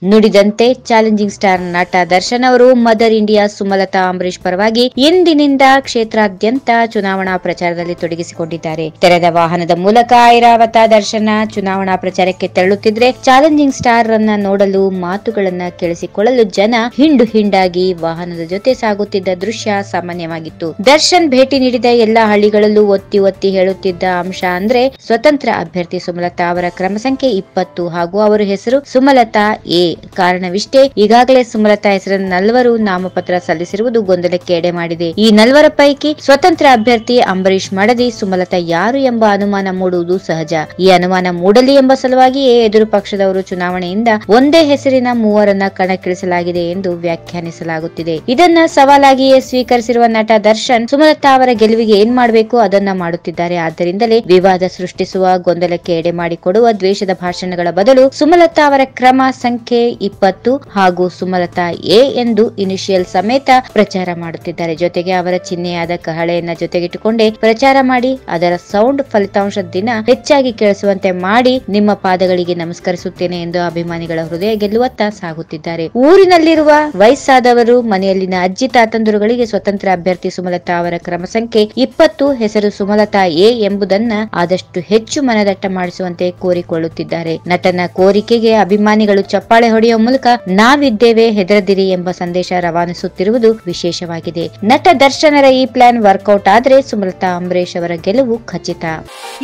ನುಡಿದಂತೆ challenging star ನಟ ದರ್ಶನ್ ಅವರು ಮದರ್ ಇಂಡಿಯಾ ಸುಮಲತಾ ಅಂಬರೀಶ್ ಪರವಾಗಿ ಇಂದಿನಿಂದ ಕ್ಷೇತ್ರಾದ್ಯಂತ ಚುನಾವಣಾ ಪ್ರಚಾರದಲ್ಲಿ ತೊಡಗಿಸಿಕೊಂಡಿದ್ದಾರೆ. ತೆರೆದ ವಾಹನದ ಮೂಲಕ ಐರಾವತ ದರ್ಶನ ಚುನಾವಣಾ ಪ್ರಚಾರಕ್ಕೆ ತೆರಳುತ್ತಿದ್ರೆ ಚಾಲೆಂಜಿಂಗ್ ಸ್ಟಾರ್ ರನ್ನ ನೋಡಲು ಮಾತುಗಳನ್ನ ಕೇಳಿಸಿಕೊಳ್ಳಲು ಜನ ಹಿಂಡು ಹಿಂಡಾಗಿ ವಾಹನದ ಜೊತೆ ಸಾಗುತ್ತಿದ್ದ ದೃಶ್ಯ ಸಾಮಾನ್ಯವಾಗಿತ್ತು. ದರ್ಶನ್ ಭೇಟಿ ನೀಡಿದ ಎಲ್ಲಾ ಹಳ್ಳಿಗಳಲ್ಲೂ ಒತ್ತಿ ಒತ್ತಿ ಹೇಳುತ್ತಿದ್ದ ಅಂಶ ಅಂದ್ರೆ ಸ್ವತಂತ್ರ ಅಭ್ಯರ್ಥಿ ಸುಮಲತಾ ಅವರ ಕ್ರಮ ಸಂಖ್ಯೆ 20 ಹಾಗೂ ಅವರ ಹೆಸರು ಸುಮಲತಾ ಎ. ಕಾರಣವಿಷ್ಟೇ, ಈಗಾಗಲೇ ಸುಮಲತಾ ಹೆಸರಿನ 4 ನಾಮಪತ್ರ ಸಲ್ಲಿಸಿರುವುದು ಗೊಂದಲಕ್ಕೆ ಎಡೆ ಮಾಡಿದೆ. ಈ 4 ಪೈಕಿ ಸ್ವತಂತ್ರ ಅಭ್ಯರ್ಥಿ ಅಂಬರೀಶ್ ಮಡದಿ ಸುಮಲತಾ ಯಾರು ಎಂಬ ಅನುಮಾನ ಮೂಡುವುದು ಸಹಜ. ಈ ಅನುಮಾನ ಮೂಡಲಿ ಎಂಬ ಸಲುವಾಗಿಯೇ ಎದುರು ಪಕ್ಷದವರು ಚುನಾವಣೆಯಿಂದ ಒಂದೇ ಹೆಸರಿನ 3ರನ್ನ ಕಣಕ್ಕಿಳಿಸಲಾಗಿದೆ ಎಂದು ವ್ಯಾಖ್ಯಾನಿಸಲಾಗುತ್ತಿದೆ. ಇದನ್ನ ಸವಾಲಾಗಿಯೇ ಸ್ವೀಕರಿಸಿರುವ ನಟ ದರ್ಶನ್ ಸುಮಲತಾ ಅವರ ಗೆಲುವಿಗೆ ಏನ್ ಮಾಡಬೇಕು ಅದನ್ನ ಮಾಡುತ್ತಿದ್ದಾರೆ. ಆದ್ದರಿಂದಲೇ ವಿವಾದ ಸೃಷ್ಟಿಸುವ, ಗೊಂದಲಕ್ಕೆ ಎಡೆ ಮಾಡಿಕೊಡುವ ದ್ವೇಷದ ಭಾಷಣಗಳ ಬದಲು ಸುಮಲತಾ ಅವರ ಕ್ರಮ ಸಂಖ್ಯೆ 20 ಹಾಗೂ ಸುಮಲತಾ ಎ ಎಂದು ಇನಿಷಿಯಲ್ ಸಮೇತ ಪ್ರಚಾರ ಮಾಡುತ್ತಿದ್ದಾರೆ. ಜೊತೆಗೆ ಅವರ ಚಿಹ್ನೆಯಾದ ಕಹಳೆಯನ್ನ ಜೊತೆಗಿಟ್ಟುಕೊಂಡೇ ಪ್ರಚಾರ ಮಾಡಿ ಅದರ ಸೌಂಡ್ ಫಲಿತಾಂಶದ ದಿನ ಹೆಚ್ಚಾಗಿ ಕೇಳಿಸುವಂತೆ ಮಾಡಿ ನಿಮ್ಮ ಪಾದಗಳಿಗೆ ನಮಸ್ಕರಿಸುತ್ತೇನೆ ಎಂದು ಅಭಿಮಾನಿಗಳ ಹೃದಯ ಗೆಲ್ಲುವತ್ತ ಸಾಗುತ್ತಿದ್ದಾರೆ. ಊರಿನಲ್ಲಿರುವ ವಯಸ್ಸಾದವರು, ಮನೆಯಲ್ಲಿನ ಅಜ್ಜಿ ತಾತಂದಿರುಗಳಿಗೆ ಸ್ವತಂತ್ರ ಅಭ್ಯರ್ಥಿ ಸುಮಲತಾ ಅವರ ಕ್ರಮ ಸಂಖ್ಯೆ 20 ಹೆಸರು ಸುಮಲತಾ ಎ ಎಂಬುದನ್ನ ಆದಷ್ಟು ಹೆಚ್ಚು ಮನದಟ್ಟ ಮಾಡಿಸುವಂತೆ ಕೋರಿಕೊಳ್ಳುತ್ತಿದ್ದಾರೆ. ನಟನ ಕೋರಿಕೆಗೆ ಅಭಿಮಾನಿಗಳು ಚಪ್ಪಾಳೆ ಹೊಡೆಯುವ ಮೂಲಕ ನಾವಿದ್ದೇವೆ, ಹೆದರದಿರಿ ಎಂಬ ಸಂದೇಶ ರವಾನಿಸುತ್ತಿರುವುದು ವಿಶೇಷವಾಗಿದೆ. ನಟ ದರ್ಶನರ ಈ ಪ್ಲಾನ್ ವರ್ಕೌಟ್ ಆದ್ರೆ ಸುಮಲತಾ ಅಂಬರೀಶ್ ಅವರ ಗೆಲುವು ಖಚಿತ.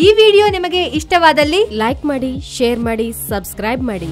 ಈ ವಿಡಿಯೋ ನಿಮಗೆ ಇಷ್ಟವಾದಲ್ಲಿ ಲೈಕ್ ಮಾಡಿ, ಶೇರ್ ಮಾಡಿ, ಸಬ್ಸ್ಕ್ರೈಬ್ ಮಾಡಿ.